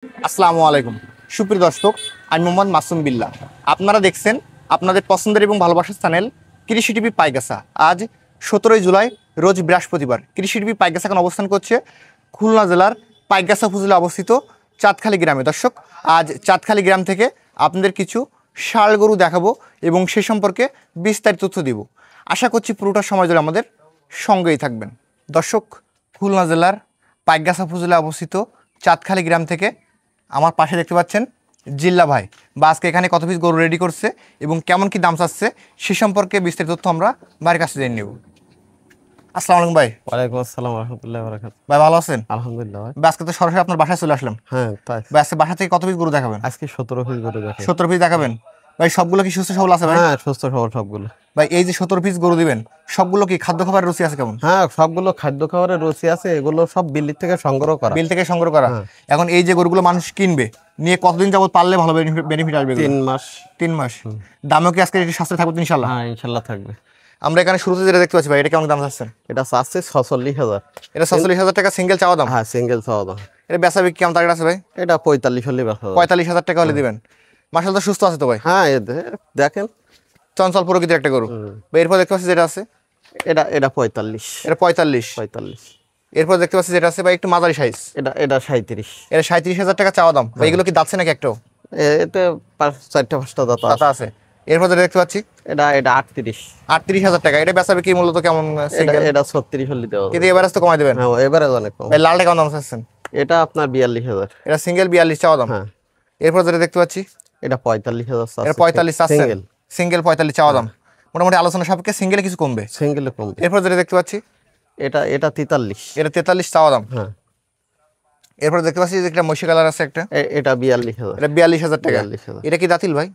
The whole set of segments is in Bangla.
আসসালামু আলাইকুম সুপ্রিয় দর্শক, আমি মোহাম্মদ মাসুম বিল্লাহ। আপনারা দেখছেন আপনাদের পছন্দের এবং ভালোবাসার চ্যানেল কৃষি টিভি পাইগাসা। আজ 17 জুলাই রোজ বৃহস্পতিবার। কৃষি টিভি পাইগাসা এখন অবস্থান করছে খুলনা জেলার পাইগাসা উপজেলা অবস্থিত চাঁদখালী গ্রামে। দর্শক, আজ চাঁদখালী গ্রাম থেকে আপনাদের কিছু ষাঁড় গরু দেখাবো এবং সে সম্পর্কে বিস্তারিত তথ্য দিব। আশা করছি পুরোটা সময় ধরে আমাদের সঙ্গেই থাকবেন। দর্শক, খুলনা জেলার পাইগাসা উপজেলা অবস্থিত চাঁদখালী গ্রাম থেকে আমার পাশে দেখতে পাচ্ছেন জিল্লা ভাই বা আজকে এখানে কত পিস গরু রেডি করছে এবং কেমন কি দাম চাচ্ছে সে সম্পর্কে বিস্তারিত তথ্য আমরা ভাইয়ের কাছে জেনে নেব। আসসালামু আলাইকুম ভাই। ওয়ালাইকুম আসসালাম ওয়া রাহমাতুল্লাহি ওয়া বারাকাতুহু। ভাই ভালো আছেন? আলহামদুলিল্লাহ ভাই। ভাই আজকে তো সরাসরি আপনার বাসায় চলে আসলাম। হ্যাঁ তাই। ভাই আজকে বাসা থেকে কত পিস গরু দেখাবেন? আজকে 17 পিস গরু দেখাবো। 17 পিস দেখাবেন। ভাই সবগুলো কি সুস্থ সবল আছে ভাই? হ্যাঁ সুস্থ সবল সবগুলো। ভাই এই যে 17 পিস গরু দিবেন সবগুলো কি খাদ্য খাবারের রুচি আছে কেমন? হ্যাঁ সবগুলো খাদ্য খাবারের রুচি আছে, এগুলো সব বিলি থেকে সংগ্রহ করা। বিল থেকে সংগ্রহ করা। এখন এই যে গরুগুলো মানুষ কিনবে নিয়ে কতদিন যাবত পারলে ভালো বেনিফিট আসবে? 3 মাস। 3 মাস। দামও কি আজকে একটু সাশ্রয় থাকবে ইনশাআল্লাহ? হ্যাঁ ইনশাআল্লাহ থাকবে। আমরা এখানে শুরুতে যেটা দেখতে পাচ্ছি ভাই, এটা কেমন দাম চাচ্ছেন? এটা চাচ্ছে 46,000। এটা 46,000 টাকা সিঙ্গেল চাওয়া দাম? হ্যাঁ সিঙ্গেল চাওয়া দাম। এটা বেচা বিক্রি কেমন টার্গেট আছে ভাই? এটা 45 হলে বেচা যাবে। 45,000 টাকা হলে দিবেন। মাশাআল্লাহ সুস্থ আছে তো ভাই? হ্যাঁ দেখেন চঞ্চল প্রকৃতির একটা গরু। ভাই এরপর দেখতে পাচ্ছি যেটা আছে এটা 45। এটা 45। 45। এরপর দেখতে পাচ্ছি যেটা আছে ভাই একটু মাঝারি সাইজ, এটা 37। এটা 37,000 টাকা চাওয়া দাম। ভাই এগুলো কি দাঁতছে নাকি একটাও? এতে 4-5টা দাঁত দাঁতা আছে। এরপর যেটা দেখতে পাচ্ছি এটা 38। 38,000 টাকা। এটা বেচা বিক্রি মূলত কেমন সিঙ্গেল? এটা 36 হলে দেওয়া যাবে। কিন্তু এভারেজ তো কমাই দেবেন। হ্যাঁ এবারে অনেক কম। ভাই লালটা কেমন দাম চাচ্ছেন? এটা আপনার 42,000। এটা সিঙ্গেল 42 চাওয়া দাম। হ্যাঁ এরপর যেটা দেখতে পাচ্ছি এটা 45,000। এটা 45 চাচ্ছেন। সিঙ্গেল। সিঙ্গেল 45 চাওয়া দাম। মোটামুটি আলোচনা সাপেক্ষে সিঙ্গেলে কিছু কমবে। সিঙ্গেলে কম। এরপর যেটা দেখতে পাচ্ছি এটা 43। এটা 43 চাওয়া দাম। হ্যাঁ এরপর দেখতে পাচ্ছি যে একটা মসি কালার আছে একটা, এটা 42,000। এটা 42,000 টাকা। 42,000। এটা কি দাঁতিল ভাই?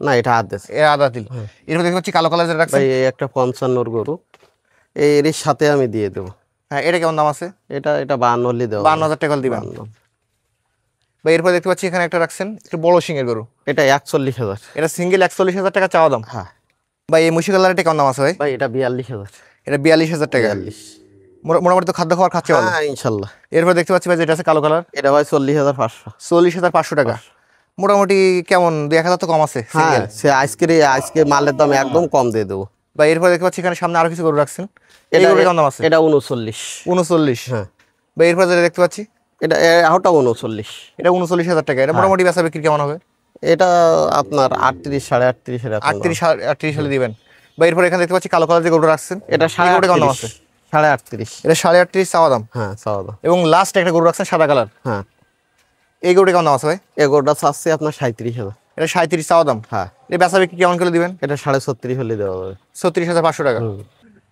না এটা আদেশ। এটা আদাতিল। এরপর দেখতে পাচ্ছি কালো কালার যেটা রাখছেন, ভাই এই একটা 55 গরু এর সাথে আমি দিয়ে দেবো। হ্যাঁ এটা কেমন দাম আছে? এটা 52 হলে দেবো। 52,000 টাকা হলে দিবেন। ভাই এরপর দেখতে পাচ্ছি এখানে একটা রাখছেন একটু বড় সিংয়ের গরু, এটা 41,000। এটা সিঙ্গেল 41,000 টাকা চাওয়া দাম। হ্যাঁ ভাই এই মসি কালার এটা কেমন দাম আছে ভাই? ভাই এটা 42,000। এটা 42,000 টাকা। 42। মোটামুটি তো খাদ্য খাবার খাচ্ছে ভালো। হ্যাঁ ইনশাল্লাহ। এরপর দেখতে পাচ্ছি ভাই যেটা আছে কালো কালার, এটা ভাই 40,500। 40,500 টাকা। মোটামুটি কেমন 2,000 তো কম আছে হ্যাঁ সিঙ্গেল। সে আজকে মালের দাম একদম কম দিয়ে দেবো। ভাই এরপর দেখতে পাচ্ছি এখানে সামনে আরো কিছু গরু রাখছেন, এই এটা গরুটা কেমন দাম আছে? এটা 39। 39। হ্যাঁ ভাই এরপর যেটা দেখতে পাচ্ছি এটা 39। এটা 39,000 টাকা। এটা মোটামুটি বেচা বিক্রি কেমন হবে? এটা আপনার 38 38.5 এর 38 সালে দিবেন। বা এরপর এখানে দেখতে পাচ্ছি কালো কালার যে গরুটা রাখছেন, এটা এই গরুটা কেমন দাম আছে? 38.5। এটা 38.5 চাওয়া দাম। হ্যাঁ চাওয়া দাম। এবং লাস্ট একটা গরু রাখছেন সাদা কালার, হ্যাঁ এই গরুটা কেমন দাম আছে ভাই? এগোটা চাচ্ছে আপনার 37,000। এটা 37 চাওয়া দাম। হ্যাঁ এই বেচা বিক্রি কেমন করে দিবেন? এটা 36.5 হলে দেওয়া যাবে। 36,500 টাকা।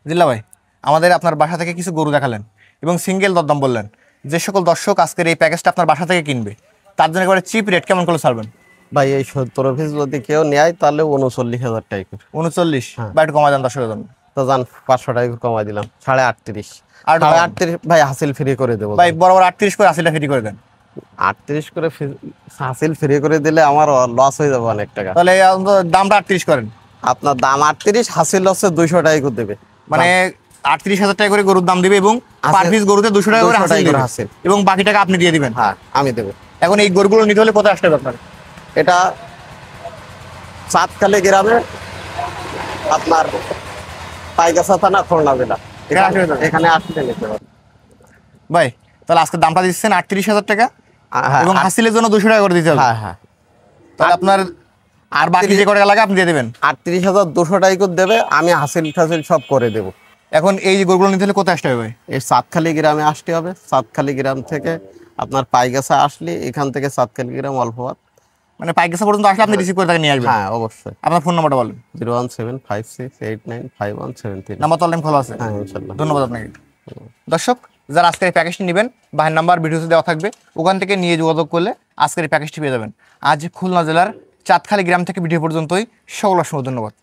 জিল্লা ভাই, আমাদের আপনার বাসা থেকে কিছু গরু দেখালেন এবং সিঙ্গেল দরদাম বললেন। যে সকল দর্শক আজকের এই প্যাকেজটা আপনার বাসা থেকে কিনবে তার জন্য একেবারে চিপ রেট কেমন করে ছাড়বেন? ভাই এই 17 পিস যদি কেউ নেয় তাহলে 39,000 টাকা করে। 39। বা একটু কমা দেন দর্শকের জন্য। তো জান 500 টাকা করে কমাই দিলাম, 38.5। আর 38 ভাই হাসিল ফ্রি করে দেবো ভাই বরাবর 38 করে 80টা ফ্রি করে দেন। 38 করে হাসিল ফ্রি করে দিলে আমার লস হয়ে যাবে অনেক টাকা। তাহলে দামটা 38 করেন। আপনার দাম 38, হাসিল হচ্ছে 200 টাকা করে দেবে। মানে 38,000 টাকা করে গরুর দাম দিবে এবং পার পিস গরুতে 200 টাকা করে হাসিল দিবে এবং বাকি টাকা আপনি দিয়ে দিবেন। হ্যাঁ আমি দেবো। এখন এই গরুগুলো নিতে হলে কোথায় আসতে হবে আপনার? এটা চাঁদখালী গ্রামে আপনার পাইগাসা থানা খুলনা জেলা। এখানে আসলে নিতে হবে ভাই। তাহলে আজকে দামটা দিচ্ছেন 38,000 টাকা হ্যাঁ, এবং হাসিলের জন্য 200 টাকা করে দিতে হবে। হ্যাঁ হ্যাঁ তাহলে আপনার আর বাকি যে কটা লাগে আপনি দিয়ে দেবেন। 38,200 টাকা করে দেবে, আমি হাসিল টাসিল সব করে দেবো। এখন এই যে গরুগুলো নিতে হলে কোথায় আসতে হবে ভাই? এই চাঁদখালী গ্রামে আসতে হবে। চাঁদখালী গ্রাম থেকে আপনার পাইগাসা আসলে এখান থেকে চাঁদখালী গ্রাম অল্প বাট, মানে পাইকাসা পর্যন্ত আসলে আপনি রিসিভ করে তাকে নিয়ে আসবেন। হ্যাঁ অবশ্যই। আপনার ফোন নাম্বারটা বলেন। 01756895173। নাম্বার তো অনলাইন খোলা আছে। হ্যাঁ ইনশাল্লাহ। ধন্যবাদ আপনাকে। দর্শক, যারা আজকের এই প্যাকেজটি নেবেন ভাইয়ের নাম্বার ভিডিওতে দেওয়া থাকবে, ওখান থেকে নিয়ে যোগাযোগ করলে আজকের এই প্যাকেজটি পেয়ে যাবেন। আজ খুলনা জেলার চাঁদখালী গ্রাম থেকে ভিডিও পর্যন্তই। সকল অসংখ্য ধন্যবাদ।